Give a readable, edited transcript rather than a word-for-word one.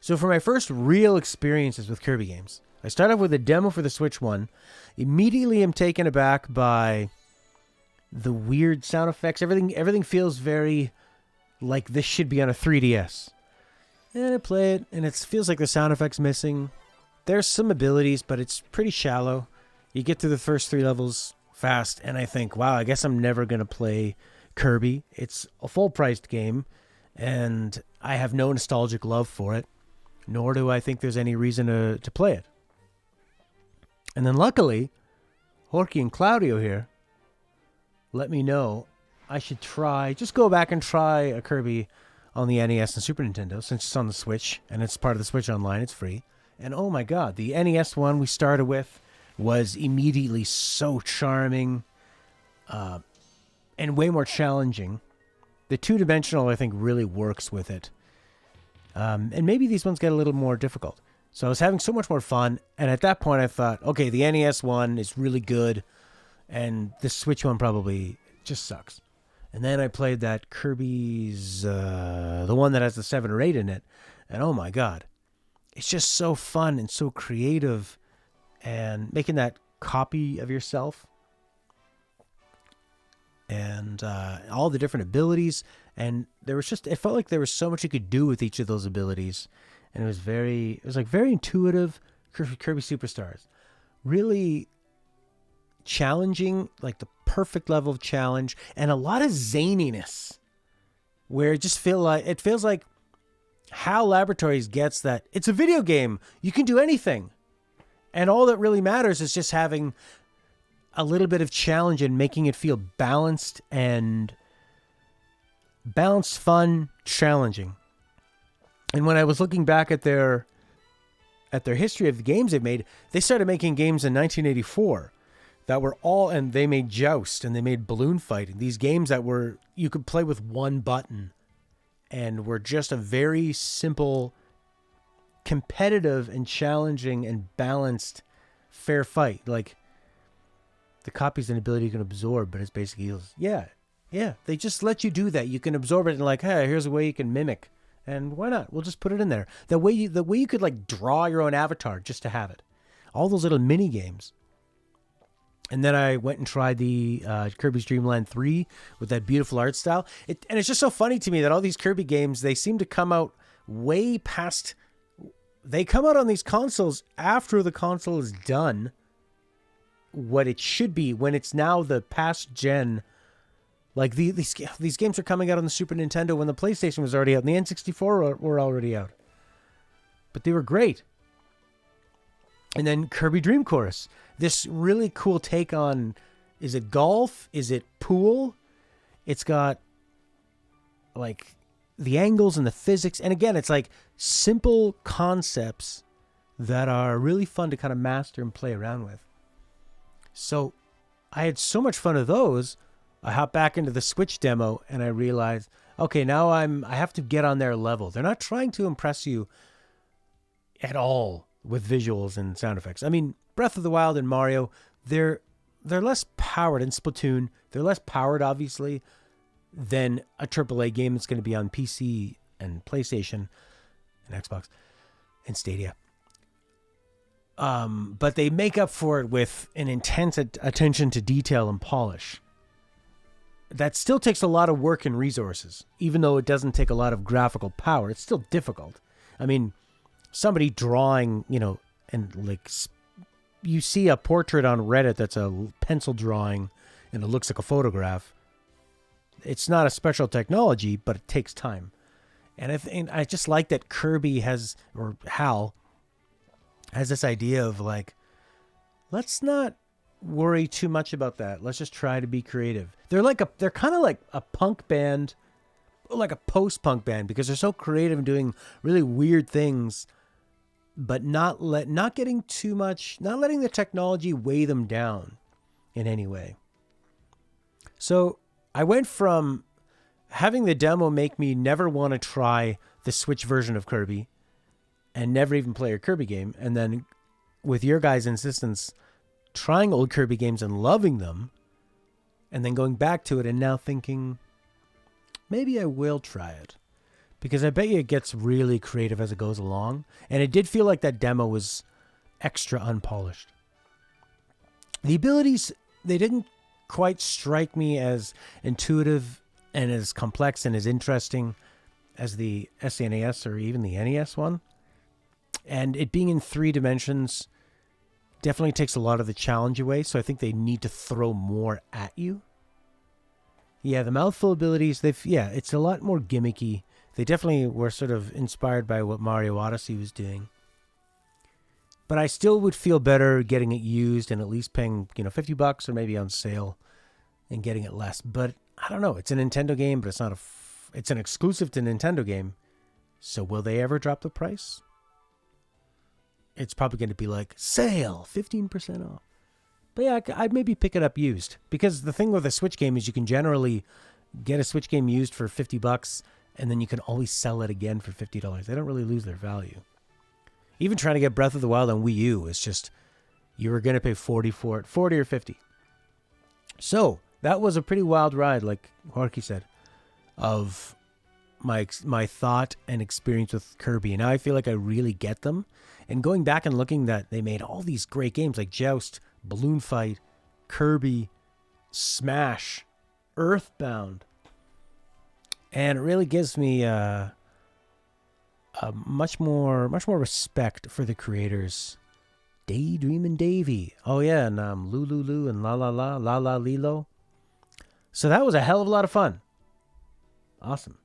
So for my first real experiences with Kirby games, I start off with a demo for the Switch one. Immediately I'm taken aback by the weird sound effects. Everything feels very like this should be on a 3DS. And I play it, and it feels like the sound effects missing. There's some abilities, but it's pretty shallow. You get through the first 3 levels fast, and I think, wow, I guess I'm never going to play Kirby. It's a full-priced game, and I have no nostalgic love for it, nor do I think there's any reason to play it. And then luckily, Horky and Claudio here let me know I should just go back and try a Kirby on the NES and Super Nintendo, since it's on the Switch, and it's part of the Switch Online, it's free. And oh my god, the NES one we started with was immediately so charming and way more challenging. The two-dimensional, I think, really works with it. And maybe these ones get a little more difficult. So I was having so much more fun, and at that point I thought, okay, the NES one is really good, and the Switch one probably just sucks. And then I played that Kirby's, the one that has the 7 or 8 in it, and oh my god. It's just so fun and so creative, and making that copy of yourself, and all the different abilities, and it felt like there was so much you could do with each of those abilities, and it was very intuitive. Kirby Superstars, really challenging, like the perfect level of challenge, and a lot of zaniness, where it feels like HAL Laboratories gets that it's a video game, you can do anything, and all that really matters is just having a little bit of challenge and making it feel balanced, fun, challenging. And when I was looking back at their history of the games they've made, they started making games in 1984 that were and they made Joust, and they made Balloon Fight, and these games that you could play with one button, and were just a very simple, competitive and challenging and balanced, fair fight. Like, the copy's an ability you can absorb, but it's basically, yeah, they just let you do that. You can absorb it, and like, hey, here's a way you can mimic, and why not? We'll just put it in there. The way you could like draw your own avatar just to have it. All those little mini games. And then I went and tried the Kirby's Dream Land 3 with that beautiful art style. And it's just so funny to me that all these Kirby games, they seem to come out way past... They come out on these consoles after the console is done what it should be, when it's now the past gen. Like, these games are coming out on the Super Nintendo when the PlayStation was already out, and the N64 were already out. But they were great. And then Kirby Dream Chorus. This really cool take on, is it golf? Is it pool? It's got like the angles and the physics. And again, it's like simple concepts that are really fun to kind of master and play around with. So I had so much fun with those. I hopped back into the Switch demo and I realized, okay, now I have to get on their level. They're not trying to impress you at all with visuals and sound effects. I mean, Breath of the Wild and Mario, they're less powered, in Splatoon, they're less powered, obviously, than a AAA game that's going to be on PC and PlayStation and Xbox and Stadia. But they make up for it with an intense attention to detail and polish. That still takes a lot of work and resources. Even though it doesn't take a lot of graphical power, it's still difficult. I mean, somebody drawing, and like, you see a portrait on Reddit that's a pencil drawing and it looks like a photograph. It's not a special technology, but it takes time. And I just like that Kirby or HAL has this idea of like, let's not worry too much about that. Let's just try to be creative. They're kind of like a punk band, like a post-punk band, because they're so creative and doing really weird things, but not getting too much, not letting the technology weigh them down in any way. So I went from having the demo make me never want to try the Switch version of Kirby and never even play a Kirby game, and then with your guys' insistence, trying old Kirby games and loving them, and then going back to it and now thinking, maybe I will try it. because I bet you it gets really creative as it goes along. And it did feel like that demo was extra unpolished. The abilities, they didn't quite strike me as intuitive and as complex and as interesting as the SNES or even the NES one. And it being in 3 dimensions definitely takes a lot of the challenge away, so I think they need to throw more at you. Yeah, the mouthful abilities, it's a lot more gimmicky. They definitely were sort of inspired by what Mario Odyssey was doing. But I still would feel better getting it used and at least paying, $50 or maybe on sale and getting it less. But I don't know. It's a Nintendo game, but it's not it's an exclusive to Nintendo game. So will they ever drop the price? It's probably going to be like, sale, 15% off. But yeah, I'd maybe pick it up used. Because the thing with a Switch game is you can generally get a Switch game used for $50 and then you can always sell it again for $50. They don't really lose their value. Even trying to get Breath of the Wild on Wii U is just, you were going to pay 40 for it, 40 or 50. So that was a pretty wild ride, like Jorge said, of my thought and experience with Kirby. And now I feel like I really get them. And going back and looking that they made all these great games like Joust, Balloon Fight, Kirby, Smash, Earthbound. And it really gives me much more respect for the creators. Daydreamin' Davy. Oh yeah, and Lulu and La La La, La La Lilo. So that was a hell of a lot of fun. Awesome.